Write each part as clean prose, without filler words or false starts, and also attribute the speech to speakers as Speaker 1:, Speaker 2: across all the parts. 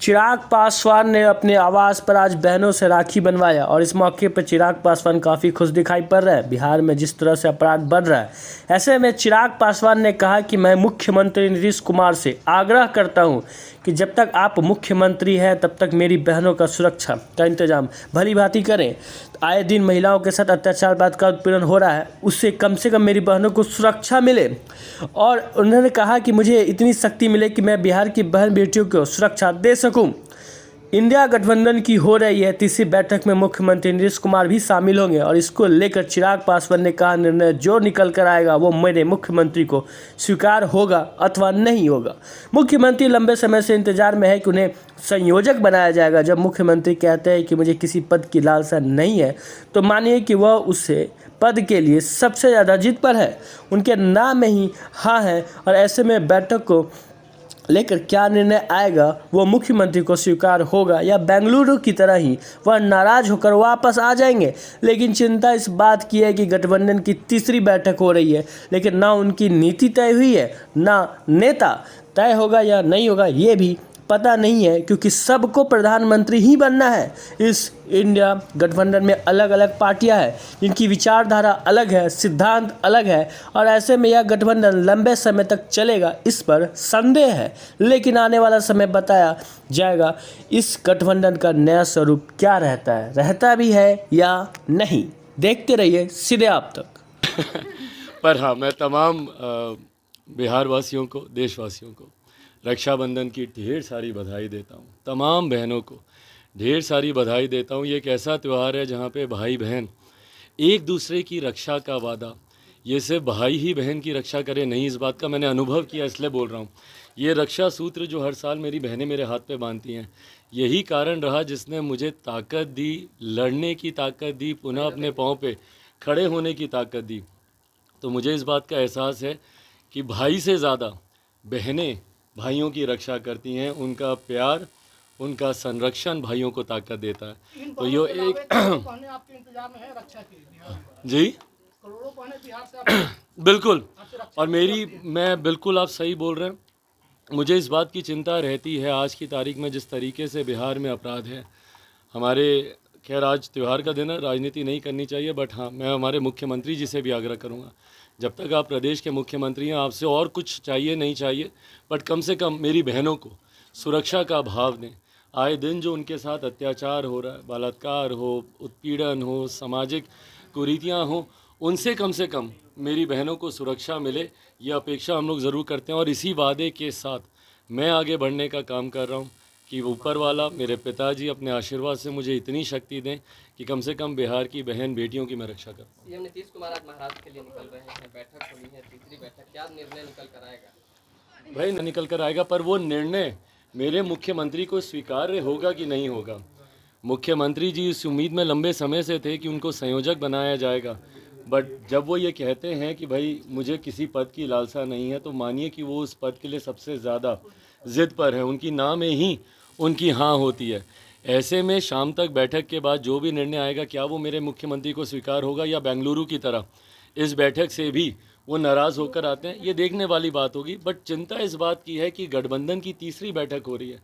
Speaker 1: चिराग पासवान ने अपने आवास पर आज बहनों से राखी बनवाया और इस मौके पर चिराग पासवान काफ़ी खुश दिखाई पड़ रहे हैं। बिहार में जिस तरह से अपराध बढ़ रहा है, ऐसे में चिराग पासवान ने कहा कि मैं मुख्यमंत्री नीतीश कुमार से आग्रह करता हूं कि जब तक आप मुख्यमंत्री हैं तब तक मेरी बहनों का सुरक्षा का इंतजाम भली भांति करें। आए दिन महिलाओं के साथ अत्याचार बलात्कार उत्पीड़न हो रहा है, उससे कम से कम मेरी बहनों को सुरक्षा मिले। और उन्होंने कहा कि मुझे इतनी शक्ति मिले कि मैं बिहार की बहन बेटियों को सुरक्षा दे सकूं। इंडिया गठबंधन की हो रही है तीसरी बैठक में मुख्यमंत्री नीतीश कुमार भी शामिल होंगे और इसको लेकर चिराग पासवान ने कहा, निर्णय जो निकल कर आएगा वो मेरे मुख्यमंत्री को स्वीकार होगा अथवा नहीं होगा। मुख्यमंत्री लंबे समय से इंतजार में है कि उन्हें संयोजक बनाया जाएगा। जब मुख्यमंत्री कहते हैं कि मुझे किसी पद की लालसा नहीं है तो मानिए कि वह उससे पद के लिए सबसे ज़्यादा जिद पर है, उनके नाम में ही हाँ है। और ऐसे में बैठक को लेकर क्या निर्णय आएगा वो मुख्यमंत्री को स्वीकार होगा या बेंगलुरु की तरह ही वह नाराज होकर वापस आ जाएंगे। लेकिन चिंता इस बात की है कि गठबंधन की तीसरी बैठक हो रही है, लेकिन ना उनकी नीति तय हुई है, ना नेता तय होगा या नहीं होगा ये भी पता नहीं है, क्योंकि सबको प्रधानमंत्री ही बनना है। इस इंडिया गठबंधन में अलग अलग पार्टियां हैं जिनकी विचारधारा अलग है, सिद्धांत अलग है और ऐसे में यह गठबंधन लंबे समय तक चलेगा इस पर संदेह है। लेकिन आने वाला समय बताया जाएगा इस गठबंधन का नया स्वरूप क्या रहता भी है या नहीं। देखते रहिए सीधे आप तक।
Speaker 2: पर हाँ, मैं तमाम बिहार वासियों को, देशवासियों को रक्षाबंधन की ढेर सारी बधाई देता हूँ। तमाम बहनों को ढेर सारी बधाई देता हूँ। ये एक ऐसा त्यौहार है जहाँ पे भाई बहन एक दूसरे की रक्षा का वादा, ये सिर्फ भाई ही बहन की रक्षा करे नहीं, इस बात का मैंने अनुभव किया इसलिए बोल रहा हूँ। ये रक्षा सूत्र जो हर साल मेरी बहनें मेरे हाथ पे बांधती हैं, यही कारण रहा जिसने मुझे ताकत दी, लड़ने की ताकत दी, पुनः अपने पाँव पे खड़े होने की ताकत दी। तो मुझे इस बात का एहसास है कि भाई से ज़्यादा बहनें भाइयों की रक्षा करती हैं, उनका प्यार, उनका संरक्षण भाइयों को ताकत देता है। तो ये एक
Speaker 3: आपके इंतजार में है रक्षा की
Speaker 2: जी
Speaker 3: करोड़ों पहने बिहार से
Speaker 2: बिल्कुल। और मैं बिल्कुल, आप सही बोल रहे हैं। मुझे इस बात की चिंता रहती है आज की तारीख में जिस तरीके से बिहार में अपराध है। हमारे खैर आज त्यौहार का दिन है, राजनीति नहीं करनी चाहिए, बट हाँ, मैं हमारे मुख्यमंत्री जी से भी आग्रह करूँगा, जब तक आप प्रदेश के मुख्यमंत्री हैं आपसे और कुछ चाहिए नहीं चाहिए, बट कम से कम मेरी बहनों को सुरक्षा का भाव दें। आए दिन जो उनके साथ अत्याचार हो रहा है, बलात्कार हो, उत्पीड़न हो, सामाजिक कुरीतियाँ हो, उनसे कम से कम मेरी बहनों को सुरक्षा मिले, ये अपेक्षा हम लोग ज़रूर करते हैं। और इसी वादे के साथ मैं आगे बढ़ने का काम कर रहा हूँ कि ऊपर वाला, मेरे पिताजी अपने आशीर्वाद से मुझे इतनी शक्ति दें कि कम से कम बिहार की बहन बेटियों की मैं रक्षा करूँ।
Speaker 4: सीएम नीतीश कुमार आज महाराष्ट्र के लिए निकल रहे हैं, बैठक हुई है, तीसरी बैठक, क्या निर्णय निकल कर आएगा?
Speaker 2: भाई न निकल कर आएगा, पर वो निर्णय मेरे मुख्यमंत्री को स्वीकार्य होगा कि नहीं होगा। मुख्यमंत्री जी इस उम्मीद में लंबे समय से थे कि उनको संयोजक बनाया जाएगा, बट जब वो ये कहते हैं कि भाई मुझे किसी पद की लालसा नहीं है, तो मानिए कि वो उस पद के लिए सबसे ज़्यादा ज़िद पर है, उनकी नाम में ही उनकी हाँ होती है। ऐसे में शाम तक बैठक के बाद जो भी निर्णय आएगा, क्या वो मेरे मुख्यमंत्री को स्वीकार होगा या बेंगलुरु की तरह इस बैठक से भी वो नाराज़ होकर आते हैं, ये देखने वाली बात होगी। बट चिंता इस बात की है कि गठबंधन की तीसरी बैठक हो रही है,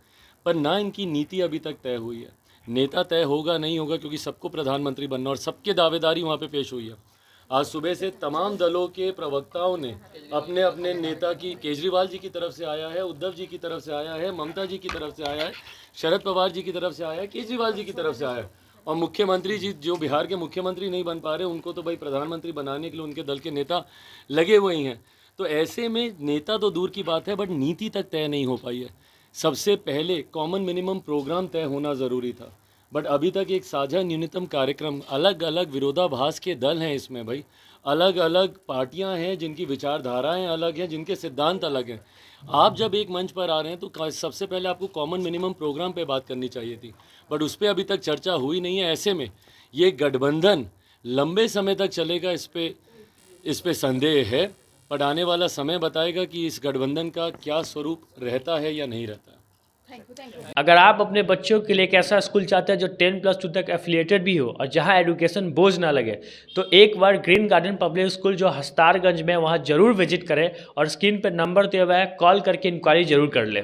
Speaker 2: पर ना इनकी नीति अभी तक तय हुई है, नेता तय होगा नहीं होगा, क्योंकि सबको प्रधानमंत्री बनना और सबके दावेदारी वहाँ पे पेश हुई है। आज सुबह से तमाम दलों के प्रवक्ताओं ने अपने अपने नेता की, केजरीवाल जी की तरफ से आया है, उद्धव जी की तरफ से आया है, ममता जी की तरफ से आया है, शरद पवार जी की तरफ से आया है, केजरीवाल जी की तरफ से आया है। और मुख्यमंत्री जी जो बिहार के मुख्यमंत्री नहीं बन पा रहे, उनको तो भाई प्रधानमंत्री बनाने के लिए उनके दल के नेता लगे हुए ही हैं। तो ऐसे में नेता तो दूर की बात है, बट नीति तक तय नहीं हो पाई है। सबसे पहले कॉमन मिनिमम प्रोग्राम तय होना ज़रूरी था, बट अभी तक एक साझा न्यूनतम कार्यक्रम, अलग अलग विरोधाभास के दल हैं इसमें भाई, अलग अलग पार्टियां हैं जिनकी विचारधाराएं अलग हैं, जिनके सिद्धांत अलग हैं। आप जब एक मंच पर आ रहे हैं तो सबसे पहले आपको कॉमन मिनिमम प्रोग्राम पे बात करनी चाहिए थी, बट उस पर अभी तक चर्चा हुई नहीं है। ऐसे में ये गठबंधन लंबे समय तक चलेगा, इस पे संदेह है, पर आने वाला समय बताएगा कि इस गठबंधन का क्या स्वरूप रहता है या नहीं रहता है।
Speaker 1: अगर आप अपने बच्चों के लिए एक ऐसा स्कूल चाहते हैं जो 10+2 तक एफिलिएटेड भी हो और जहां एजुकेशन बोझ ना लगे, तो एक बार ग्रीन गार्डन पब्लिक स्कूल जो हस्तारगंज में, वहां जरूर विजिट करें और स्क्रीन पर नंबर दिया हुआ है, कॉल करके इंक्वायरी जरूर कर लें।